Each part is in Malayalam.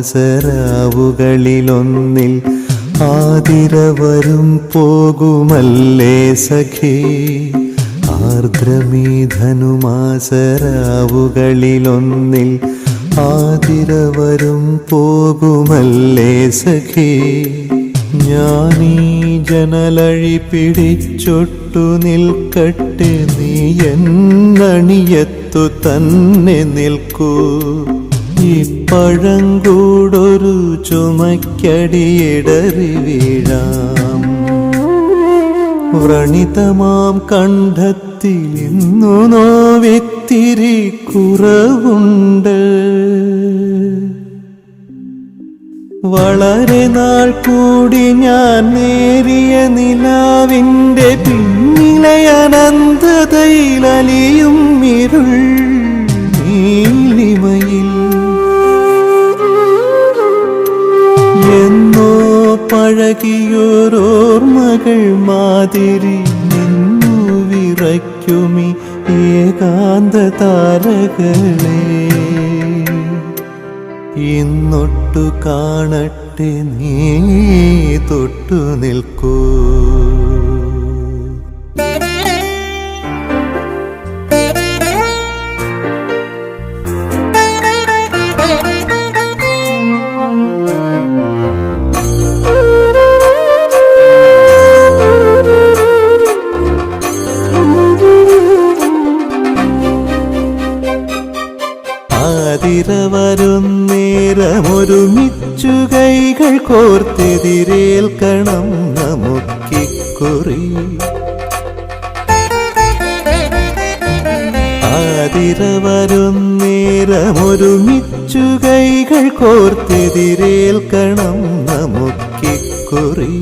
ധനുമാസരാവുകളിലൊന്നിൽ ആതിര വരും പോകുമല്ലേ സഖി. ആർദ്രമീ ധനുമാസരാവുകളിലൊന്നിൽ ആതിര വരും പോകുമല്ലേ സഖി. ഞാനീ ജനലഴി പിടിച്ചൊട്ടു നിൽക്കട്ടെ, നീ എന്നണിയത്തു തന്നെ നിൽക്കൂ. ഈ പഴങ്കൂടൊരു ചുമക്കടിയിടറി വീഴാം. വ്രണിതമാം കണ്ഠത്തിൽ ഇന്നു നോവിത്തിരി കുറവുണ്ട്. വളരെ നാൾ കൂടി ഞാൻ നേരിയ നിലാവിൻ്റെ പിന്നിലെ അനന്തതയിലലിയും ഇരുൾ നീലിമയിൽ എന്നോ പഴകിയോരോർമ്മകൾ മാതിരി നിന്നു വിറയ്ക്കുമി ഏകാന്ത താരകളെ. ഇന്നൊട്ടു കാണട്ടെ, നീ തൊട്ടു നിൽക്കൂ. ആതിര വരുന്നേരമൊരുമിച്ചു കൈകൾ കോർത്തെതിരേൽക്കണം നമുക്കിക്കുറി. ആതിര വരുന്നേരമൊരുമിച്ചു കൈകൾ കോർത്തെതിരേൽക്കണം നമുക്കിക്കുറി.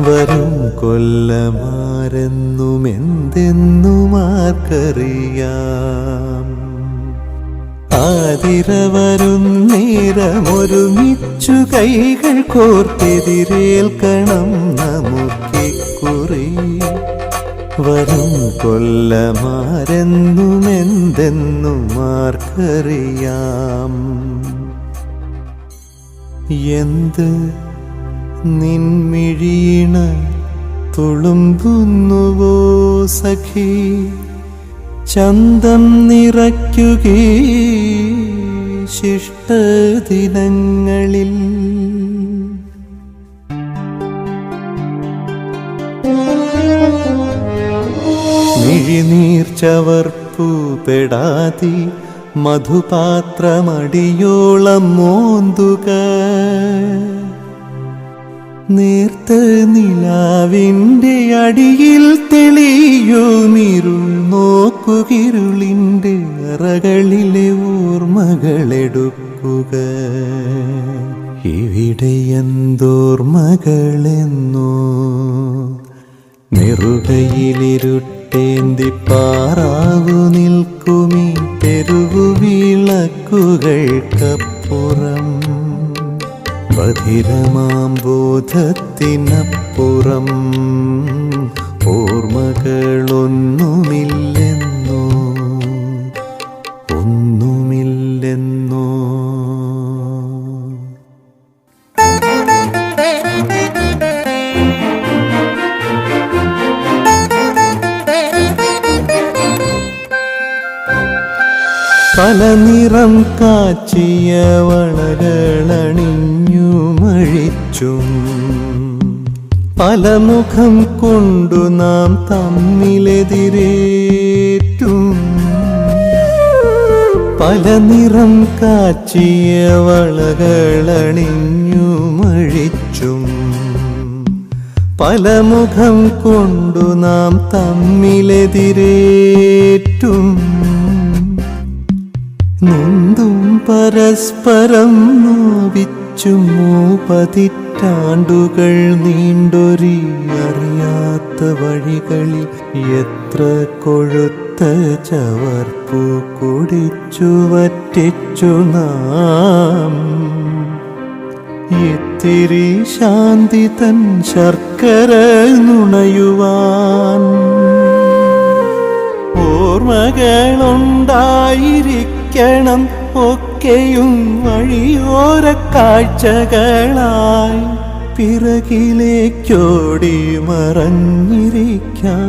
വരും കൊല്ലമാരെന്നുമെന്തെന്നും ആർക്കറിയാം. ആതിര വരുന്നേരമൊരുമിച്ചു കൈകൾ കോർത്തെതിരേൽക്കണം നമുക്കിക്കുറി. വരും കൊല്ലമാരെന്നുമെന്തെന്നും ആർക്കറിയാം. എന്ത് നിൻമിഴീണ തുളുമ്പുന്നുവോ സഖി. ചന്തം നിറയ്ക്കുകേ ശിഷ്ടദിനങ്ങളിൽ. മിഴിനീർ ചവർപ്പു പെടാതി മധുപാത്രമടിയോളം മോന്തുക. നേർത്ത നിലാവിൻ്റെ അടിയിൽ തെളിയുമിരുൾ നോക്കുകിരുളിൻ്റെ അറകളിലെ ഓർമ്മകളെടുക്കുക. ഇവിടെ എന്തോർമ്മകളെന്നോ നെറുകയിലിരുട്ടേന്തി പാറാവു നിൽക്കുമീ തെരുവു വിളക്കുകൾക്കപ്പുറം. ബധിരമാം ബോധത്തിനപ്പുറം ഓർമ്മകളൊന്നുമില്ലെന്നോ, ഒന്നുമില്ലെന്നോ. പല നിറം കാച്ചിയ വളകളണിഞ്ഞു മഴിച്ചും പല മുഖം കൊണ്ടു നാം തമ്മിലെതിരേറ്റും. പല നിറം കാച്ചിയ വളകളണിഞ്ഞു മഴിച്ചും പല മുഖം കൊണ്ടു നാം തമ്മിലെതിരേറ്റും. നൊന്തും പരസ്പരം നോവിച്ചും 30 നീണ്ടൊരി അറിയാത്ത വഴികളിൽ എത്ര കൊഴുത്ത ചവർപ്പു കുടിച്ചു വറ്റിച്ചു നാം. ഇത്തിരി ശാന്തി തൻ ശർക്കര നുണയുവാൻ ഓർമ്മകളുണ്ടായിരിക്കണം ഒക്കെ ഒക്കെയും വഴിയോര കാഴ്ചകളായി പിറകിലേക്കോടി മറഞ്ഞിരിക്കാം.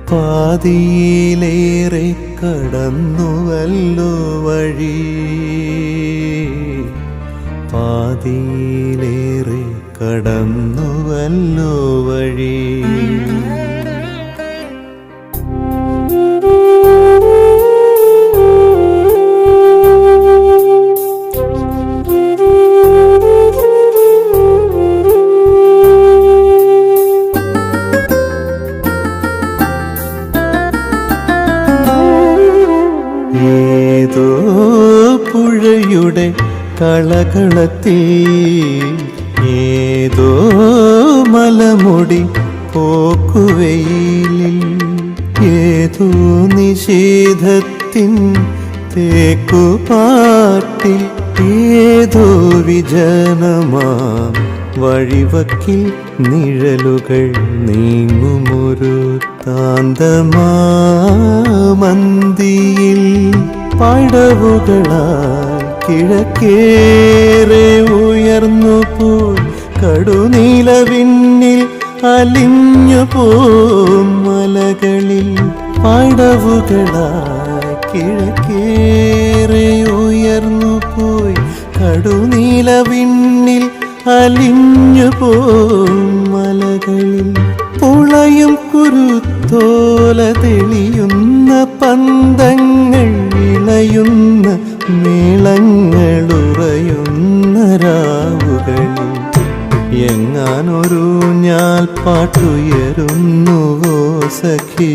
പാതിയിലേറെ കടന്നുവല്ലോ വഴി, പാതിയിലേറെ കടന്നുവല്ലോ വഴി. ഏതോ പുഴയുടെ കളകളത്തിൽ ഏതോ മലമുടി പോക്കുവെയിലിൽ ഏതോ നിഷേധത്തിൻ തേക്കുപാട്ടിൽ ഏതോ വിജനമാം വഴിവക്കിൽ നിഴലുകൾ നീങ്ങുമൊരു താന്തമാമന്തിയിൽ പടവുകളാൽ കിഴക്കേറെ ഉയർന്നു പോയി കടുനീലവിണ്ണിൽ അലിഞ്ഞു പോം മലകളിൽ. പടവുകളാൽ കിഴക്കേറെ ഉയർന്നു പോയി കടുനീലവിണ്ണിൽ അലിഞ്ഞു പോം മലകളിൽ. പുളയും കുരുത്തോല തെളിയുന്ന പന്തങ്ങൾ ഇളയുന്ന മേളങ്ങളുറയുന്ന രാവുകളിൽ എങ്ങാനൊരു ഞാൽപ്പാട്ടുയരുന്നുവോ സഖി,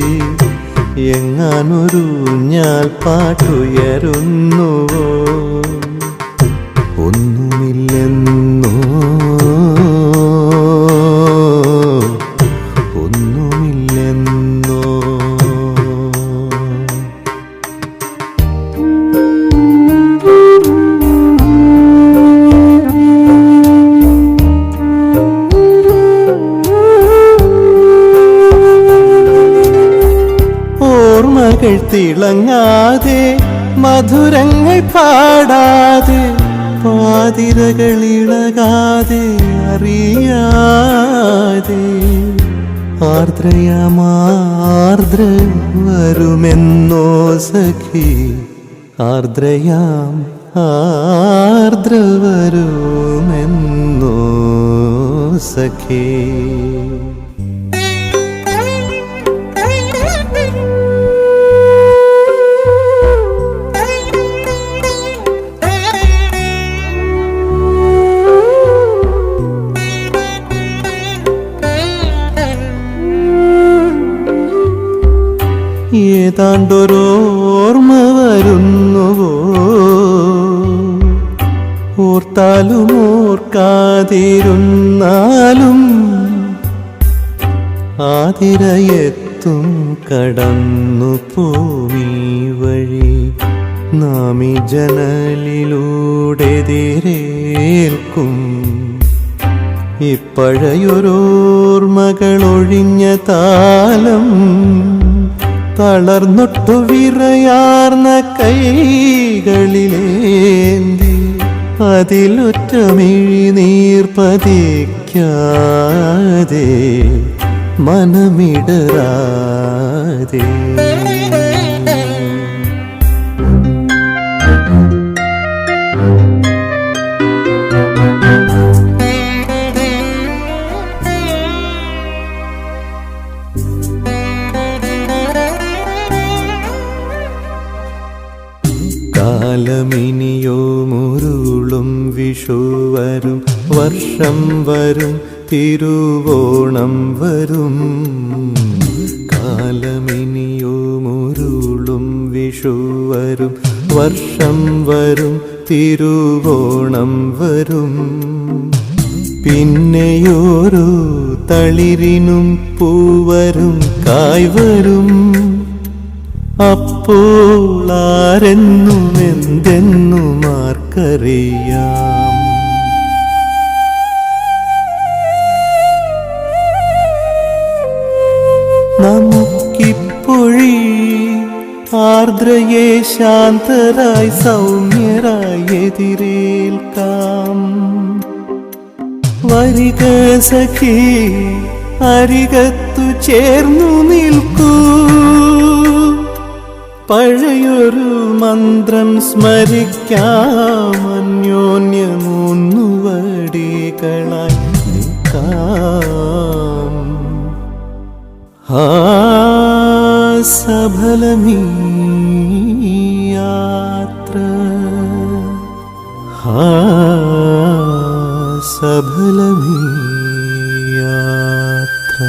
എങ്ങാനൊരു ഞാൽപ്പാട്ടുയരുന്നുവോ. ഒന്നുമില്ലെന്നോ ഒന്നുമില്ലെന്നോ. ഓർമ്മകൾ തിളങ്ങാതെ മധുരങ്ങൾ പാടാതെ പാതിരകളിളകാതെ അറിയാതെ ആർദ്രയാമാർദ്ര വരുമെന്നോ സഖി, ആർദ്രയാം ആർദ്ര വരുമെന്നോ സഖി. ഏതാണ്ടൊരോർമ്മ വരുന്നുവോ, ഓർത്താലും ഓർക്കാതിരുന്നാലും ആതിരയെത്തും കടന്നു പോമീ വഴി. നാമി ജനലിലൂടെ എതിരേൽക്കും ഇപ്പഴയൊരോർമ്മകളൊഴിഞ്ഞ താലം. തളർന്നൊട്ടു വിറയാർന്ന കൈകളിലേന്തി അതിലൊറ്റ മിഴിനീർ പതിക്കാതെ മനമിടറാതെ. കാലമിനിയോ മുരുളും വിഷു വരും, വർഷം വരും, തിരുവോണം വരും. കാലമിനിയോ മുരുളും വിഷു വരും, വർഷം വരും, തിരുവോണം വരും. പിന്നെയോരോ തളിരിനും പൂവരും കായ് വരും. അപ്പോൾ ആരെന്നും എന്തെന്നും ആർക്കറിയാം. നമുക്കിപ്പോഴീ ആർദ്ര ആർദ്രയെ ശാന്തരായി സൗമ്യരായി എതിരേൽക്കാം. വരിക സഖി അരികത്തു ചേർന്നു നിൽക്കൂ, പഴയൊരു മന്ത്രം സ്മരിക്കാം, അന്യോന്യമൂന്നുവടികളായി നിൽക്കാം. സഫലമീ യാത്ര, സഫലമീ യാത്ര.